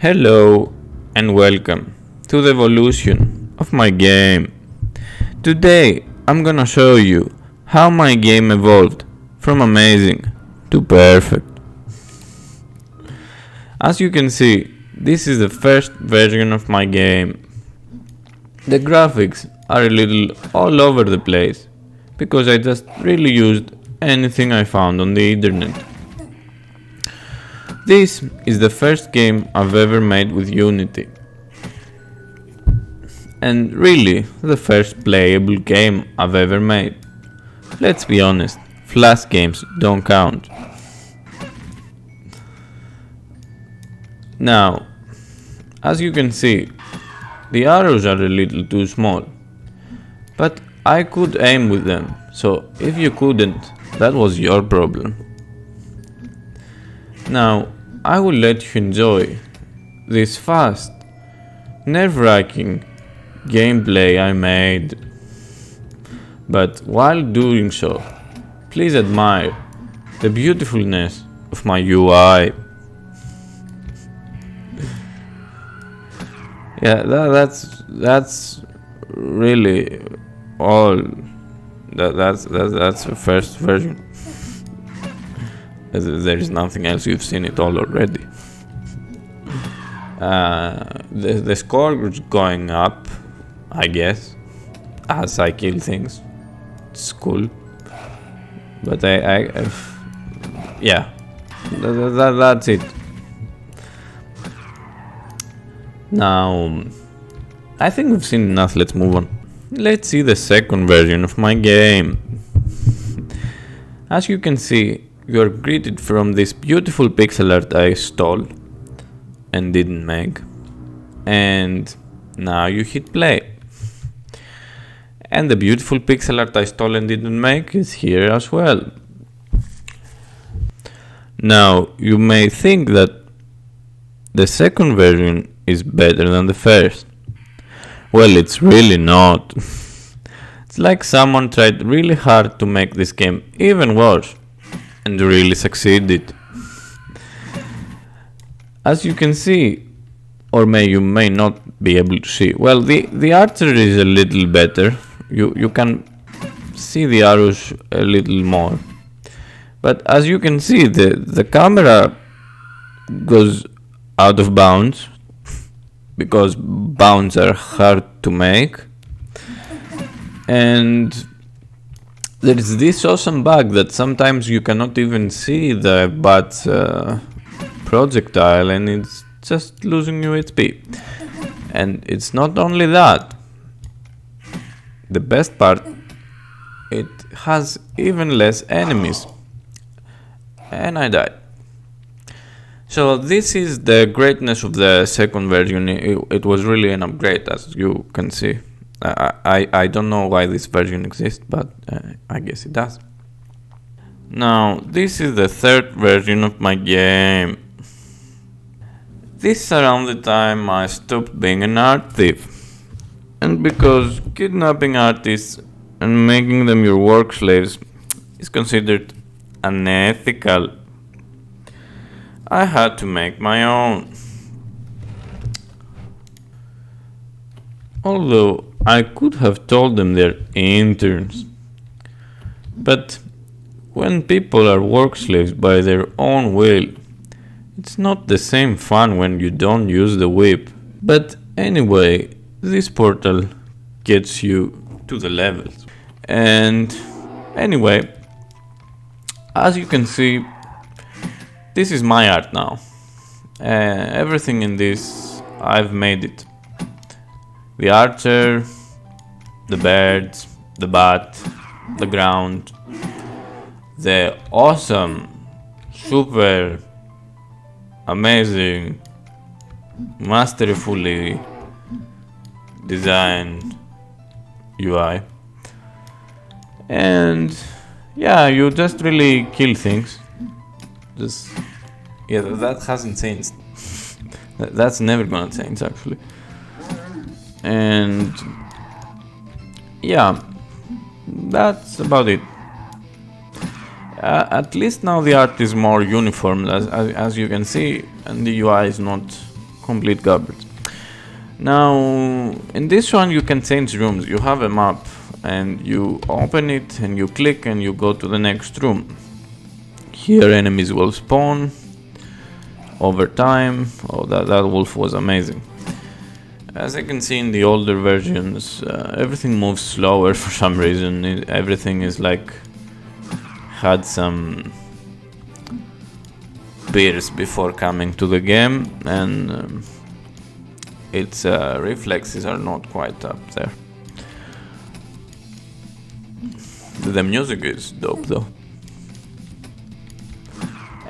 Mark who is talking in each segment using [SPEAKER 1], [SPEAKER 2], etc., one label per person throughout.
[SPEAKER 1] Hello and welcome to the evolution of my game. Today I'm gonna show you how my game evolved from amazing to perfect. As you can see, this is the first version of my game. The graphics are a little all over the place because I just really used anything I found on the internet. This is the first game I've ever made with Unity. And really, the first playable game I've ever made. Let's be honest, Flash games don't count. Now, as you can see, the arrows are a little too small. But I could aim with them, so if you couldn't, that was your problem. Now, I will let you enjoy this fast, nerve-wracking gameplay I made. But while doing so, please admire the beautifulness of my UI. Yeah, that's really all. That's the first version. There is nothing else, you've seen it all already. The score is going up, I guess, as I kill things. It's cool. But yeah, that's it. Now, I think we've seen enough, let's move on. Let's see the second version of my game. As you can see, you are greeted from this beautiful pixel art I stole and didn't make. And now you hit play. And the beautiful pixel art I stole and didn't make is here as well. Now, you may think that the second version is better than the first. Well, it's really not. It's like someone tried really hard to make this game even worse. And really succeeded. As you can see, or you may not be able to see, well, the archer is a little better. You can see the arrows a little more. But as you can see, the camera goes out of bounds because bounds are hard to make. And there is this awesome bug that sometimes you cannot even see the bat's projectile and it's just losing you HP. And it's not only that. The best part, it has even less enemies. And I died. So this is the greatness of the second version. It was really an upgrade, as you can see. I don't know why this version exists, but I guess it does. Now, this is the third version of my game. This is around the time I stopped being an art thief. And because kidnapping artists and making them your work slaves is considered unethical, I had to make my own. Although I could have told them they're interns. But when people are work slaves by their own will, it's not the same fun when you don't use the whip. But anyway, this portal gets you to the levels. And anyway, as you can see, this is my art now. Everything in this, I've made it. The archer, the birds, the bat, the ground, the awesome, super, amazing, masterfully designed UI. And yeah, you just really kill things. That hasn't changed. That's never gonna change actually. And yeah, that's about it. At least now the art is more uniform, as you can see, and the UI is not complete garbage. Now, in this one you can change rooms. You have a map and you open it and you click and you go to the next room. Here enemies will spawn over time. Oh, that wolf was amazing. As you can see in the older versions, everything moves slower for some reason. Everything is like had some beers before coming to the game, and its reflexes are not quite up there. The music is dope though.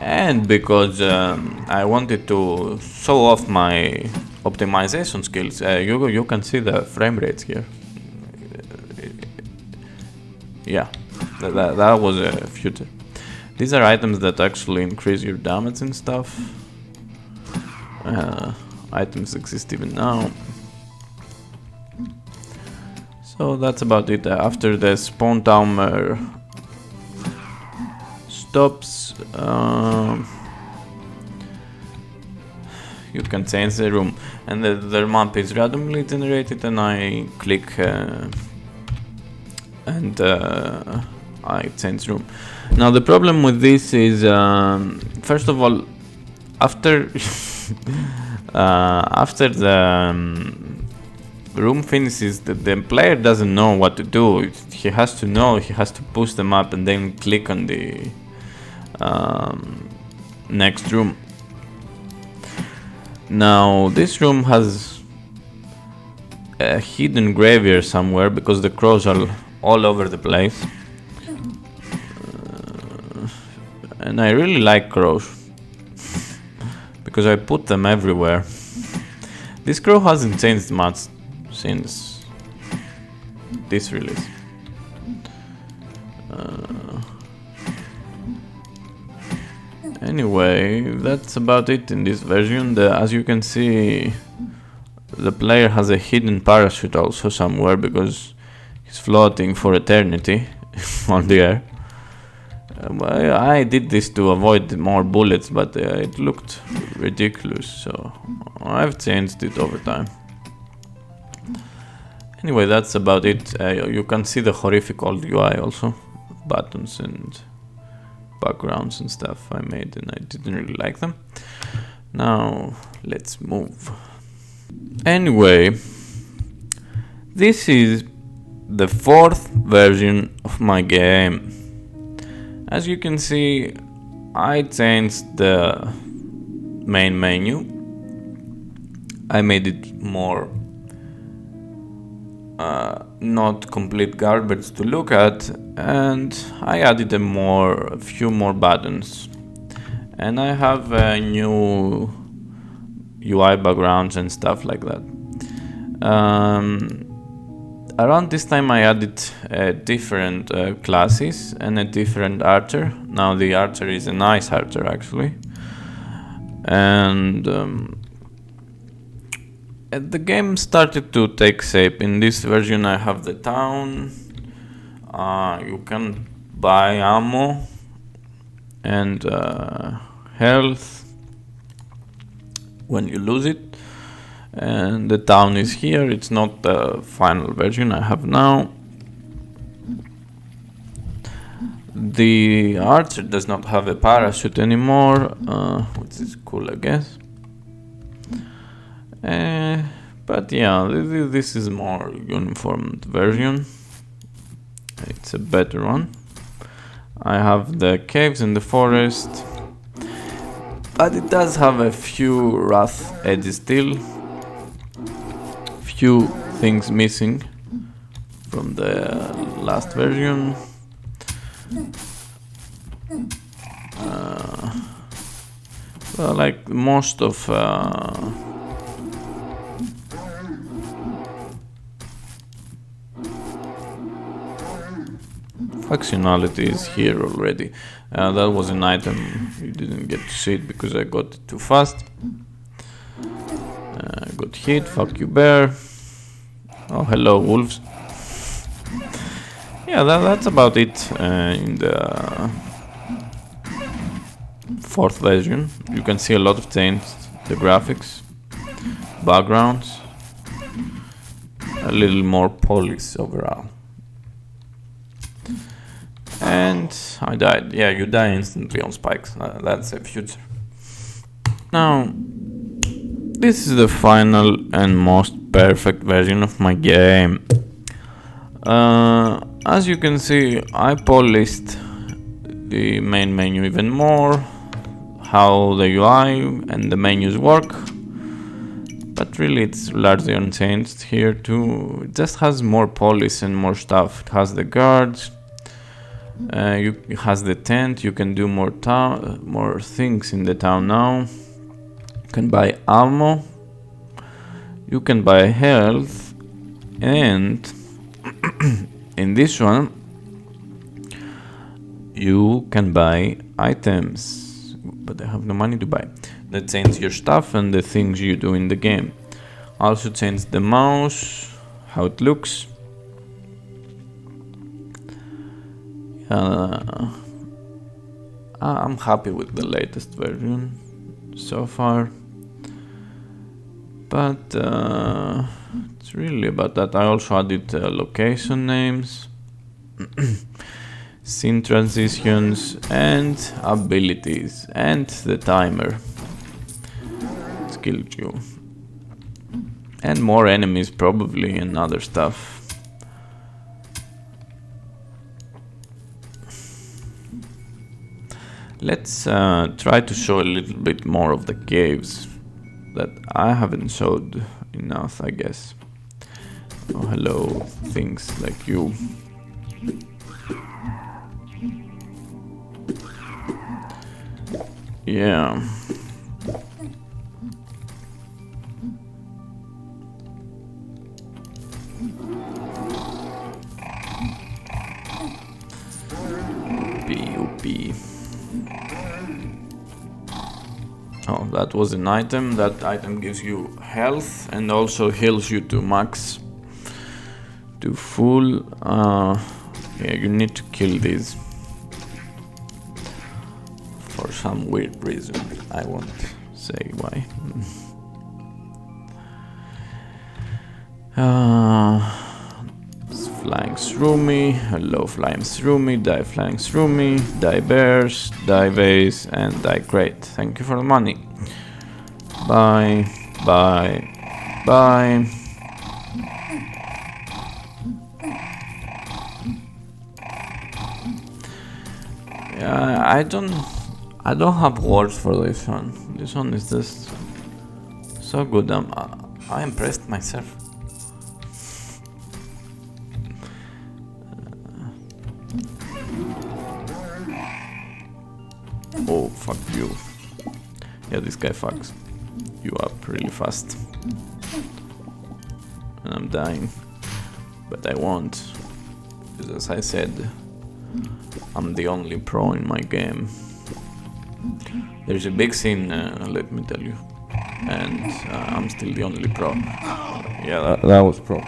[SPEAKER 1] And because I wanted to show off my optimization skills, you can see the frame rates here. Yeah, that was a future. These are items that actually increase your damage and stuff. Items exist even now. So that's about it. After the spawn timer stops, you can change the room, and the map is randomly generated, and I click and I change room. Now the problem with this is, first of all, after after the room finishes, the player doesn't know what to do. He has to know, he has to push the map and then click on the next room. Now this room has a hidden graveyard somewhere because the crows are all over the place, and I really like crows because I put them everywhere. This crow hasn't changed much since this release. Anyway, that's about it in this version. As you can see, the player has a hidden parachute also somewhere because he's floating for eternity on the air. I did this to avoid more bullets, but it looked ridiculous, so I've changed it over time. Anyway, that's about it. You can see the horrific old UI also, buttons and backgrounds and stuff I made, and I didn't really like them. Now let's move. Anyway, this is the 4th version of my game. As you can see, I changed the main menu. I made it more not complete garbage to look at, and I added a few more buttons, and I have new UI backgrounds and stuff like that. Around this time I added different classes and a different archer. Now the archer is a nice archer actually, and the game started to take shape. In this version I have the town. You can buy ammo and health when you lose it, and the town is here. It's not the final version I have now. The archer does not have a parachute anymore, which is cool, I guess. But yeah, this is more uniform version. It's a better one. I have the caves in the forest, but it does have a few rough edges still. Few things missing from the last version. Well, like most of functionality is here already. That was an item, you didn't get to see it because I got it too fast. Got hit, fuck you bear. Oh, hello wolves. Yeah, that's about it in the 4th version. You can see a lot of change, the graphics. backgrounds, a little more polish overall. And I died. Yeah, you die instantly on spikes. That's a future. Now, this is the final and most perfect version of my game. As you can see, I polished the main menu even more, how the UI and the menus work, but really it's largely unchanged here too. It just has more polish and more stuff. It has the guards, it has the tent. You can do more things in the town now. You can buy ammo, you can buy health, and in this one you can buy items, but I have no money to buy. That change your stuff and the things you do in the game. Also change the mouse, how it looks. I'm happy with the latest version so far, but it's really about that. I also added location names, scene transitions, and abilities, and the timer, skill queue, and more enemies probably, and other stuff. Let's try to show a little bit more of the caves that I haven't showed enough, I guess. Oh, hello, things like you. Yeah. PUP. Oh, that was an item. That item gives you health and also heals you to max, to full. Yeah, you need to kill these for some weird reason. I won't say why. Flying through me. Hello, flying through me. Die flying through me. Die bears. Die vase. And die crate. Thank you for the money. Bye. Bye. Bye. Yeah, I don't have words for this one. This one is just so good. I impressed myself. Oh, fuck you. Yeah, this guy fucks you up really fast. And I'm dying. But I won't. Because as I said, I'm the only pro in my game. There's a big scene, let me tell you. And I'm still the only pro. Yeah, that was pro.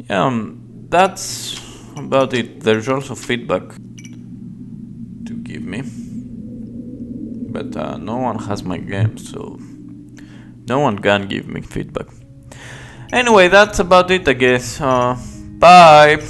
[SPEAKER 1] Yeah, that's about it. There's also feedback to give me, but no one has my game, so no one can give me feedback. Anyway, that's about it, I guess. Bye.